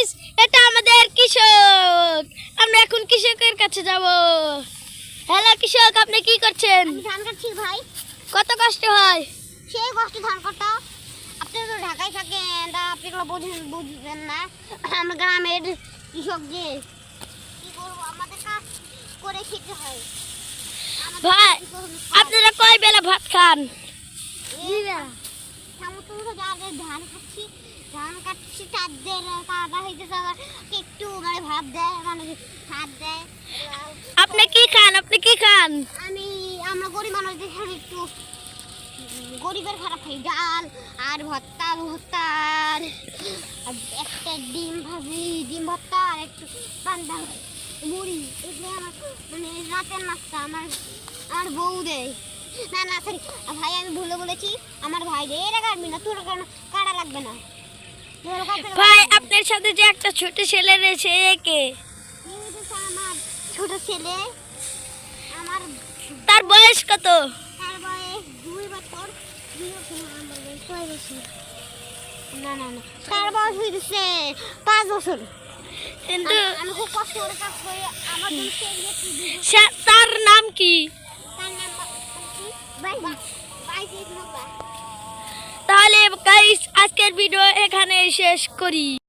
Guys, এটা আমাদের কৃষক। আমরা এখন কৃষকের কাছে যাব। হ্যালো কৃষক, আপনি কি করছেন? আমি ধান কাটছি ভাই। কত কষ্ট হয়? সেই কষ্ট ধান কাটা। আপনি তো ঢাকায় থাকেন, তা আপনি এগুলো বুঝবেন না। আমরা গ্রামের কৃষক যে কি করবো, আমাদের কাজ করে খেতে হয়। ভাই, আপনারা কয় বেলা ভাত খান? ধান খাচ্ছি, ধান কাটছি, তাদের কাটা হইতেছে, আবার একটু মানে ভাত দেয়, মানে ভাত দেয়। আপনি কি খান? আপনি কি খান? আমরা গরিব মানুষ দেখে একটু গরিবের খারাপ খাই, ডাল আর ভর্তা, আর একটা ডিম ভাজি, ডিম ভর্তা আর একটু পান্তা মুড়ি। এগুলো আমার মানে রাতের নাস্তা। আমার বউ দেয়। না সরি ভাই, আমি ভুলে বলেছি। আমার ভাই রে, এরা কাটবি না, তোর কাটা লাগবে না। ভাই, আপনার সাথে যে একটা ছোট ছেলে রয়েছে, কে? আমার ছোট ছেলে, আমার তার বয়স কত? তার বয়স 2 বছর। না তার বয়স হয়েছে 5 বছর। কিন্তু আমি খুব কষ্ট করে কাজ করি। আমার তার নাম কি? তার নাম তাহলে গাইস, আজকের ভিডিও এখানে শেষ করি।